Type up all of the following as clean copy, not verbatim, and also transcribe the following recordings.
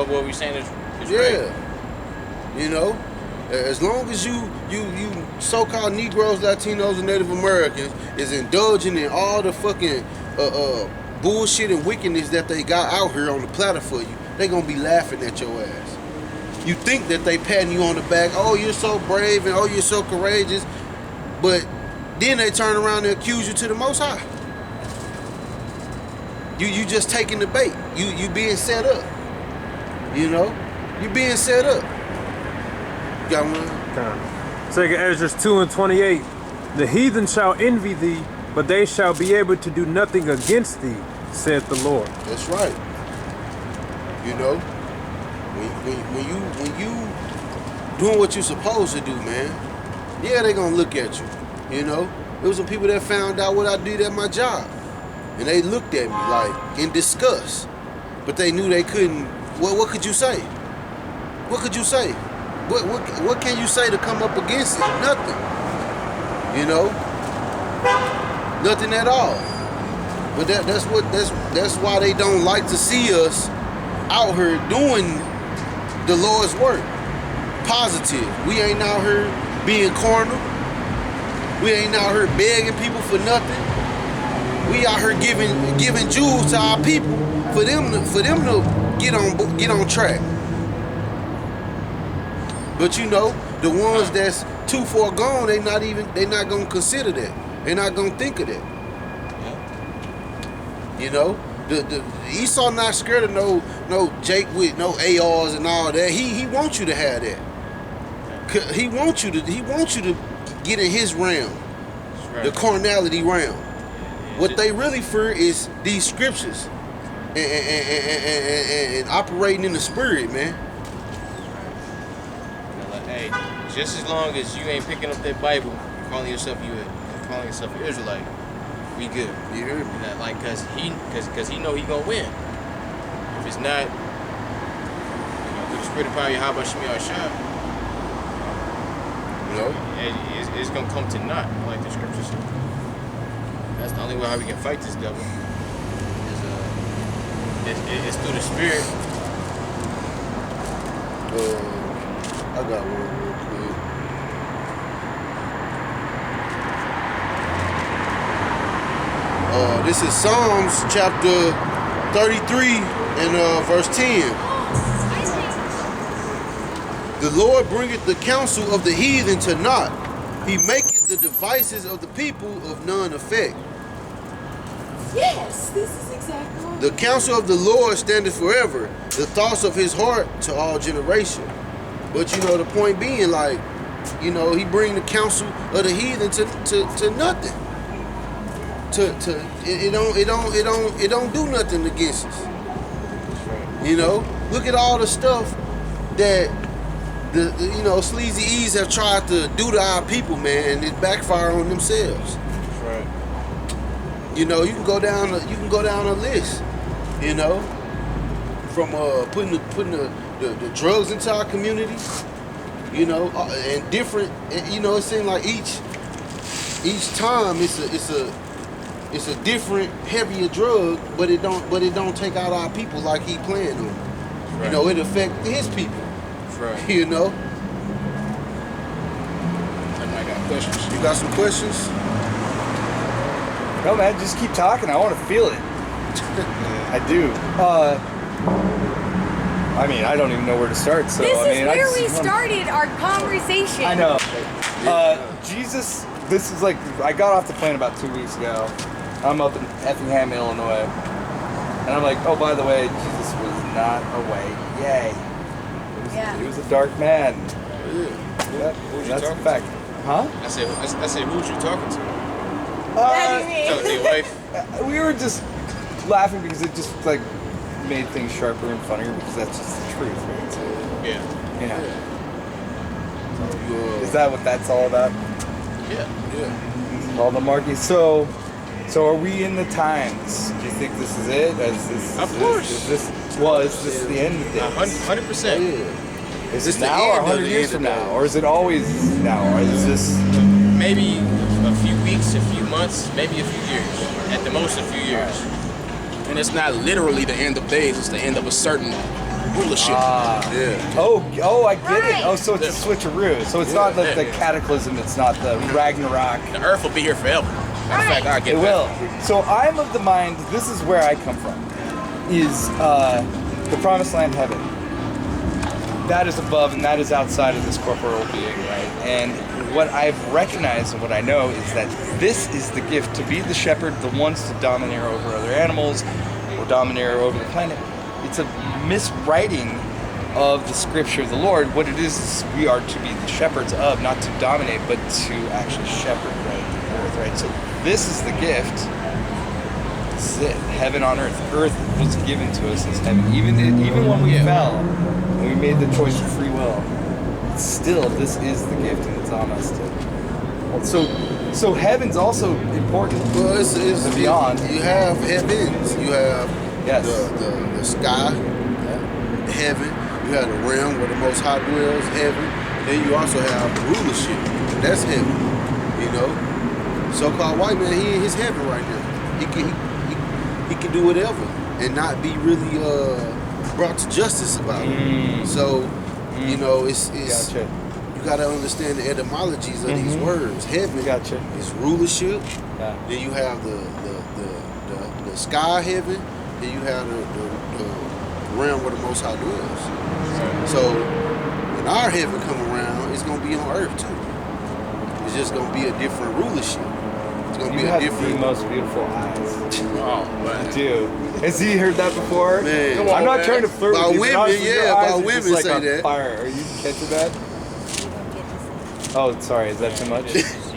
What we're saying is Yeah. right. You know, as long as you so-called Negroes, Latinos, and Native Americans is indulging in all the fucking bullshit and wickedness that they got out here on the platter for you, they gonna be laughing at your ass. You think that they patting you on the back, oh, you're so brave and oh, you're so courageous, but then they turn around and accuse you to the Most High. You just taking the bait. You being set up. You know, you being set up. Got one. Second Ezra 2:28. The heathen shall envy thee, but they shall be able to do nothing against thee, saith the Lord. That's right. You know, when you doing what you're supposed to do, man, yeah, they gonna look at you. You know, there was some people that found out what I did at my job, and they looked at me like in disgust, but they knew they couldn't. What could you say? What could you say? What can you say to come up against it? Nothing. You know, nothing at all. But that's why they don't like to see us out here doing the Lord's work. Positive. We ain't out here being carnal. We ain't out here begging people for nothing. We out here giving jewels to our people for them to get on track. But you know, the ones that's too far gone, they not gonna consider that. They not gonna think of that. You know, the Esau not scared of no Jake with no ARs and all that. He wants you to have that. He wants you to get in his realm, right. The carnality realm. What they really fear is these scriptures and operating in the spirit, man. Hey, just as long as you ain't picking up that Bible, calling yourself an Israelite, we good. You hear me? Like, cause he know he gonna win. If it's not, with the spirit of power, Yahweh Shemi Ashab, it's gonna come to naught, like the scriptures say. That's the only way how we can fight this devil. It's through the spirit. I got one real quick. This is Psalms chapter 33 and verse 10. The Lord bringeth the counsel of the heathen to naught. He maketh the devices of the people of none effect. Yes, this is exactly what The counsel of the Lord standeth forever, the thoughts of his heart to all generation. But you know, the point being, like, you know, he bring the counsel of the heathen to nothing. It don't do nothing against us. You know, look at all the stuff that the sleazy E's have tried to do to our people, man, and it backfire on themselves. That's right. You know, you can go down a list, you know, from putting the drugs into our community, you know, and different. You know, it seems like each time it's a different heavier drug, but it don't take out our people like he planned on. Right. You know, it affect his people. That's right. You know. And I got questions. You got some questions? No, man, just keep talking. I want to feel it. I do. I mean, I don't even know where to start. So this I mean, is where we started our conversation. I know. Jesus, this is like, I got off the plane about 2 weeks ago. I'm up in Effingham, Illinois. And I'm like, oh, by the way, Jesus was not away. Yay. He was a dark man. That's a fact. Huh? I said, who's you talking to? Talking to your wife? We were just laughing because it just like made things sharper and funnier because that's just the truth, right? So, yeah. Is that what that's all about? Yeah. All the markings. So are we in the times? Do you think this is it? Of course. Is this the end of this? 100%. Is this now or 100 years from now? Or is it always now? Or is this... Maybe a few weeks, a few months, maybe a few years. At the most, a few years. And it's not literally the end of days, it's the end of a certain rulership. Yeah. Oh, I get Right. it. Oh, so it's a switcheroo. So it's not the cataclysm. It's not the Ragnarok. The earth will be here forever. Matter of fact, I get It that. will. So I'm of the mind. This is where I come from. Is the promised land heaven? That is above and that is outside of this corporeal being, right? And what I've recognized and what I know is that this is the gift to be the shepherd, the ones to domineer over other animals or domineer over the planet. It's a miswriting of the scripture of the Lord. What it is we are to be the shepherds of, not to dominate, but to actually shepherd, right, the earth, right? So this is the gift. This is it. Heaven on earth. Earth was given to us as heaven. Even when we fell, and we made the choice of free will, still this is the gift, and it's on us to. So heaven's also important. Well, it's beyond. You have heavens. You have Yes. the sky, heaven. You have the realm where the Most High dwells, heaven. Then you also have the rulership. That's heaven. You know, so-called white man, he in his heaven right now. He can do whatever and not be really brought to justice about it. So, you know, it's Gotcha. you got to understand the etymologies of these words. Heaven Gotcha. is rulership. Yeah. Then you have the sky heaven. Then you have the realm where the Most High dwells. So when our heaven come around, it's gonna be on earth too. It's just gonna be a different rulership. It's gonna You be a have different. the most beautiful eyes. Oh, man. Dude, has he heard that before? Man. Come I'm on, not man. trying to flirt About with you, but women, honestly, your yeah, eyes about are just women like say on that. fire. Are you catching that? You don't get to say. Oh, sorry, is that too much?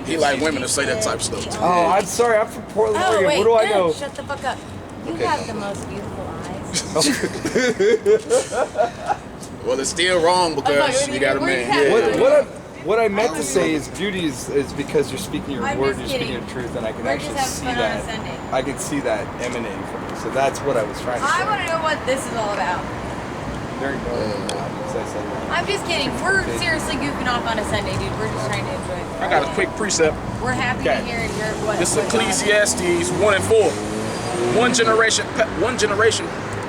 He like women to say that type of stuff. Oh, I'm sorry, I'm from Portland, Oh, Oregon. wait, What do I no, know? shut the fuck up. You Okay. have the most beautiful eyes. Well, it's still wrong because you got a man. What I meant to say is beauty is because you're speaking your I'm word, just you're speaking kidding. your truth, and I can We're actually just see having fun on a that. Sunday. I can see that emanating from you. So that's what I was trying to say. I want to know what this is all about. There you go. So I said that. I'm just kidding. We're seriously goofing off on a Sunday, dude. We're just trying to enjoy it. I got a quick precept. We're happy Okay. to hear and hear what. This is what God- Ecclesiastes 1:4. One generation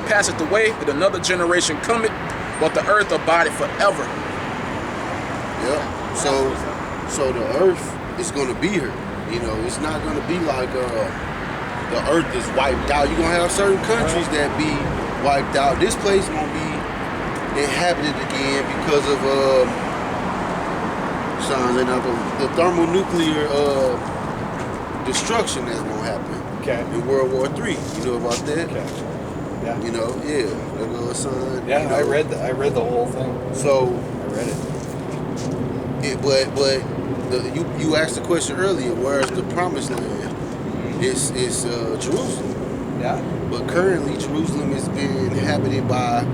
passeth away, and another generation cometh, but the earth abideth forever. Yep. So the earth is gonna be here. You know, it's not gonna be like the earth is wiped out. You're gonna have certain countries that be wiped out. This place gonna be inhabited again because of the thermonuclear destruction that's gonna happen Okay. in World War III. You know about that? Okay. Yeah. You know, yeah. That little son. Yeah, you know. I read the whole thing. So. I read it. But you asked the question earlier. Where's the promised land? It's Jerusalem. Yeah. But currently Jerusalem is being inhabited by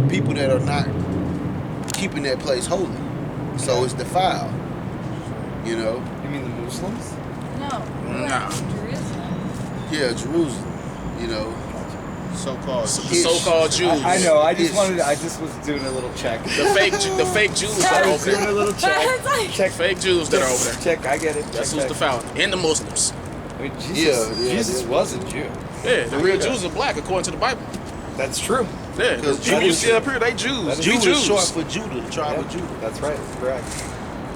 people that are not keeping that place holy. So it's defiled. You know? You mean the Muslims? No. Nah. Jerusalem. Yeah, Jerusalem. You know. The so-called Jews. I know. I just It's- was doing a little check. The fake Jews that are over Doing a there. little check. It's like- Check. Fake Jews that are over there. Check. I get it. That's check, who's the foul. And the Muslims. I mean, Jesus. Yeah, Jesus yeah. was a Jew. Yeah, the real Jews are black according to the Bible. That's true. Yeah, Because people you Jews- see up here, they Jews. That is We Jew is short Jews. for Judah, the tribe of Judah. That's right. That's correct.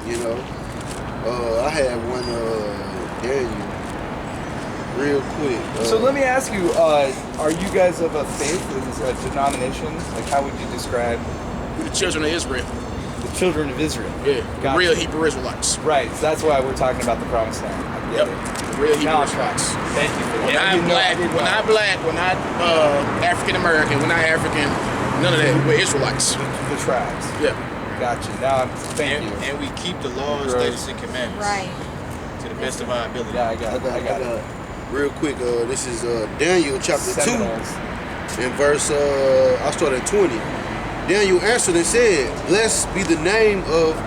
You know. I had one Daniel. Real quick. So let me ask you: are you guys of a faith, a denomination? Like, how would you describe We the children of Israel. the children of Israel? Yeah, Gotcha. the real Hebrew Israelites. Right. So that's why we're talking about the Promised Land. I get Yep, it. the real Hebrew Now I'm Israelites. Thank you for that. We're I not didn't know- I black. didn't We're know. not black. We're not African American. We're not African. None of that. We're Israelites. The tribes. Yeah. Gotcha. Now I'm. Thank And, you. and we keep the laws, Right. statutes, and commandments Right. to the best of our ability. Yeah, I got it. I got it. Real quick, this is Daniel chapter 2 Seminoles. and verse, I'll start at 20. Daniel answered and said, Blessed be the name of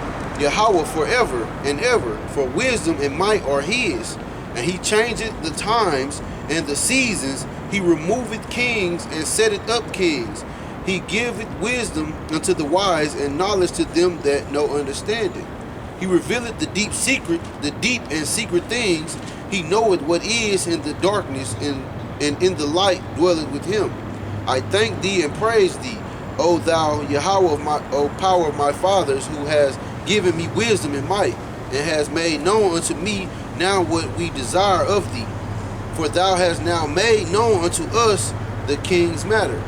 Yahweh forever and ever, for wisdom and might are his. And he changeth the times and the seasons. He removeth kings and setteth up kings. He giveth wisdom unto the wise and knowledge to them that know understanding. He revealeth the deep and secret things. He knoweth what is in the darkness, and in the light dwelleth with him. I thank thee and praise thee, O thou Yahweh of my, O power of my fathers, who has given me wisdom and might, and has made known unto me now what we desire of thee. For thou hast now made known unto us the king's matter.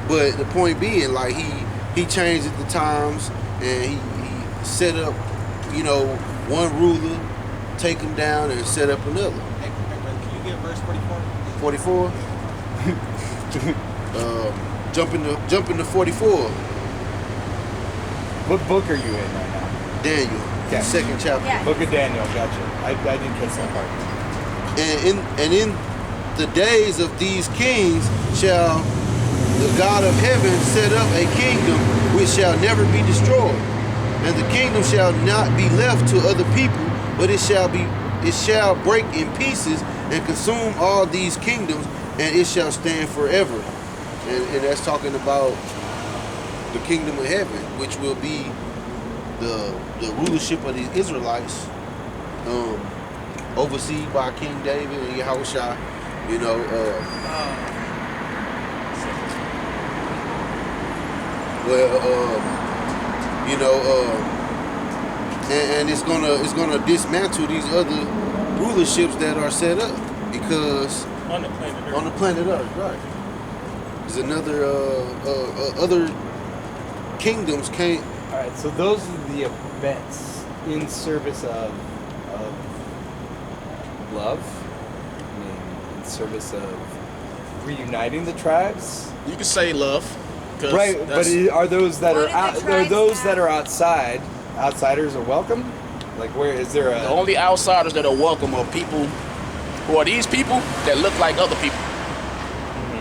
But the point being, like he changed at the times, and he set up, you know, one ruler, take him down, and set up another. Hey, brother, can you get verse 44? 44. Jump into 44. What book are you in right now? Daniel, Okay. second chapter. Yeah. Book of Daniel. Gotcha. I didn't catch that part. And in the days of these kings shall the God of heaven set up a kingdom which shall never be destroyed, and the kingdom shall not be left to other people, but it shall break in pieces and consume all these kingdoms, and it shall stand forever. And that's talking about the kingdom of heaven, which will be the rulership of the Israelites, overseen by King David and Yahushua, you know. And it's gonna dismantle these other rulerships that are set up, because On the planet Earth. on the planet Earth, right? There's another other kingdoms can't. All right. So those are the events in service of love. I mean, in service of reuniting the tribes. You can say love. 'Cause Right, but that's- are those that What are did the out, are tribes those have? that are outside? Outsiders are welcome. Like, where is there the a? only outsiders that are welcome are people who are these people that look like other people.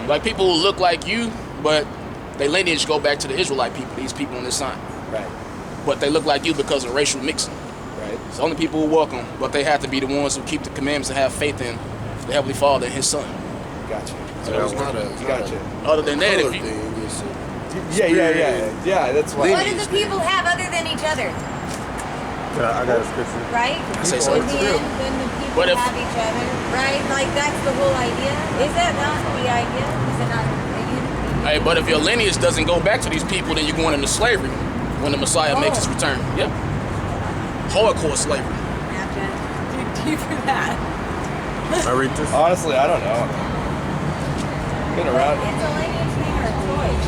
Like people who look like you, but their lineage go back to the Israelite people, these people on this sign. Right, But they look like you because of racial mixing. right. It's the only people who welcome, but they have to be the ones who keep the commandments and have faith in the Heavenly Father and His Son. Gotcha. So it's not a Gotcha. Other than that, color if you, thing. It's Yeah. That's why. What do the people have other than each other? I got a scripture. Right? I say so. In the end, then the people But if- have each other, right? Like that's the whole idea. Is that not the idea? Is it not a unity? hey, but if your lineage doesn't go back to these people, then you're going into slavery when the Messiah makes His return. Yep. Hardcore slavery. Gotcha. Dig deep for that. I read this. Honestly, I don't know. Been around. It's a lineage thing or a choice.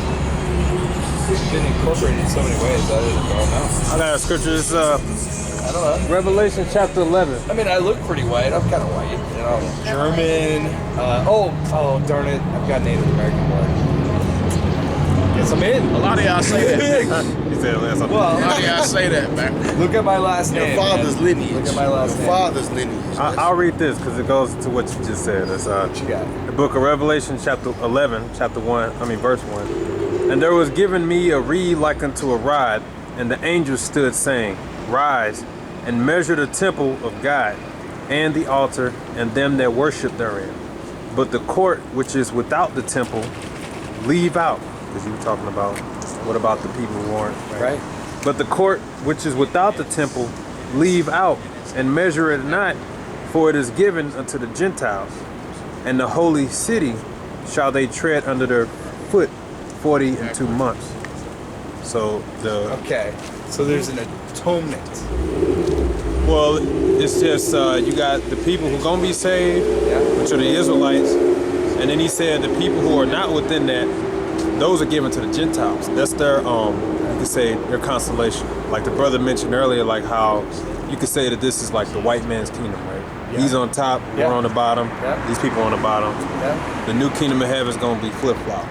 It's been incorporated in so many ways. I don't know. I got a scripture. It's I don't know. Revelation chapter 11. I mean, I look pretty white. I'm kind of white. You know, German. Oh, darn it! I've got Native American blood. Guess I'm in. A lot of y'all say that. He said last A Well, lot of y'all say that, man. look at my last your name. father's man. lineage. Look at my last your name. father's lineage. I'll read this because it goes to what you just said. It's What you got? the book of Revelation, chapter 11, verse 1. And there was given me a reed like unto a rod, and the angel stood saying, Rise, and measure the temple of God, and the altar, and them that worship therein. But the court which is without the temple, leave out. Because you were talking about, what about the people who aren't? Right. But the court which is without the temple, leave out, and measure it not, for it is given unto the Gentiles. And the holy city shall they tread under their foot 42 months. So Okay. So there's an atonement. well, it's just you got the people who gonna be saved, Yeah. which are the Israelites, and then he said the people who are not within that, those are given to the Gentiles. That's their you could say their consolation. Like the brother mentioned earlier, like how you could say that this is like the white man's kingdom, right? Yeah. He's on top, Yeah. we're on the bottom. Yeah. These people on the bottom. Yeah. The new kingdom of heaven is gonna be flip flop.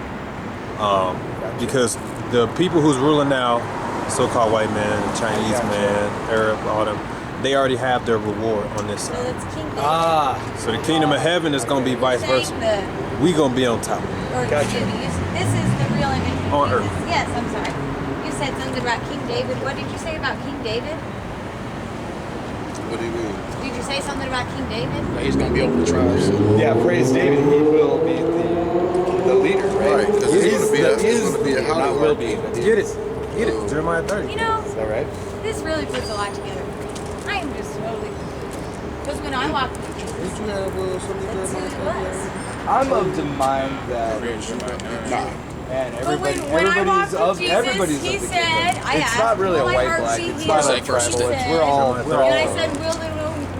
Because the people who's ruling now, so-called white man, Chinese Gotcha. man, Arab, all them, they already have their reward on this So side. it's King David. Ah. So the kingdom of heaven is gonna be vice versa. Saying We gonna be on top. or Gotcha. excuse me, this is the real image of On Jesus. earth. Yes, I'm sorry. You said something about King David. What did you say about King David? What do you mean? Did you say something about King David? Like, He's gonna be over the tribes. Yeah. Praise David. He will be the leader, right? Right, 'cause he's He's gonna be the- a- he's is gonna be a the- not Hollywood. will be. But Get it. is. Get it. Jeremiah 30. You know, Is that right? this really puts a lot together for me. I am just totally. Because when I walked, Did you have something that's who he was. I'm of the mind that Nah. man, But when I everybody's walked of with everybody's Jesus, he of the said, kingdom. I It's asked, not really a will my white heart black. see It's thee? not Say like first, tribal. he It's said. we're all And I all. said,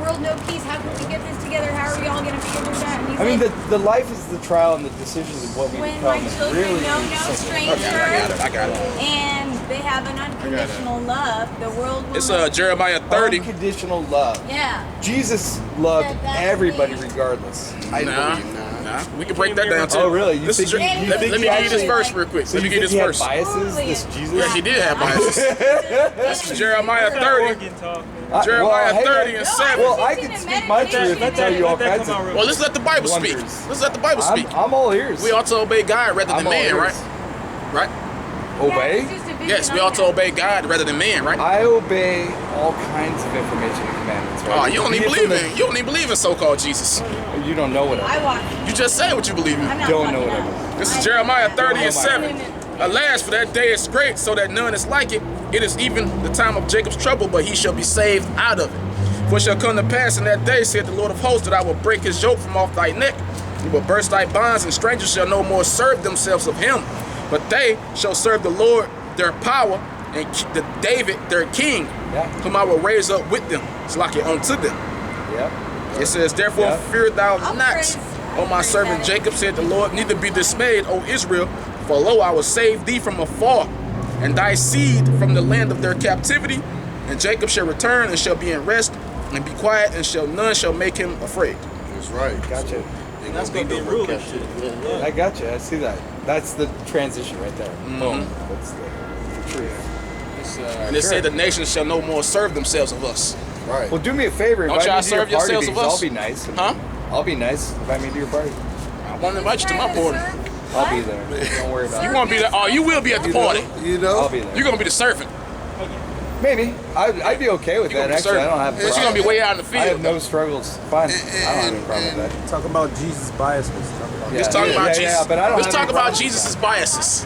world no peace. How can we get this together? How are we all going to figure this out? And he I mean, said, the life is the trial, and the decisions of what we when become my is children really know no simple. stranger I got it. and they have an unconditional love, the world will It's know. Jeremiah 30. Unconditional love. Yeah. Jesus loved That- that's everybody me. regardless. Nah. We can break that down too. Oh, really? You This is think Jer- he- you let, think let he me give you this actually- verse real quick. So Let me you give you think this he had verse. biases? Totally. This Jesus? Yeah, he did have biases. This is Jeremiah 30. Jeremiah 30 and 7. Well, I can speak my truth and tell you all kinds of. Well, let's let the Bible speak. Wonders. Let's let the Bible speak. I'm all ears. We ought to obey God rather than I'm all man, right? ears. Right? Obey? Yes, we ought to obey God rather than man, right? I obey all kinds of information and commandments. Right? Oh, you don't Be even it from believe in you don't even believe in so-called Jesus. You don't know what I I walk. You just say what you believe in. I'm not don't know walking what I out. mean. This is Jeremiah 30 and Oh, my 7. Alas, for that day is great, so that none is like it. It is even the time of Jacob's trouble, but he shall be saved out of it. For it shall come to pass in that day, saith the Lord of hosts, that I will break his yoke from off thy neck. He will burst thy bonds, and strangers shall no more serve themselves of him. But they shall serve the Lord their power, and David their king, Yeah. whom I will raise up with them. It's like it unto them. Yep. It says, therefore Yeah. fear thou I'll not, praise- O my praise servant that. Jacob, said the Lord, neither be dismayed, O Israel, for lo, I will save thee from afar, and thy seed from the land of their captivity. And Jacob shall return and shall be in rest, and be quiet, and none shall make him afraid. That's right. Gotcha. They That's gonna be no ruling captivity. shit. I gotcha. I see that. That's the transition right there. Mm-hmm. Boom. That's the truth. And it Sure. said the nations shall no more serve themselves of us. Right. Well, do me a favor. Don't Invite y'all me to your serve party yourselves of because us? I'll be nice. Huh? I'll be nice. Invite me to your party. I want to invite you to my party. I'll be there. Don't worry about You it. want to be there? Oh, you will be at the party. You know? I'll be there. You're going to be the servant. Maybe. I'd be okay with You're that. going to be Actually, I don't have. But you're going to be way out in the I have field. no struggles. Fine. I don't have any problem with that. Talk about Jesus' biases. Talk about Yeah. Let's talk about Yeah, Jesus. yeah, but I don't Let's have talk any about problem with Jesus' biases.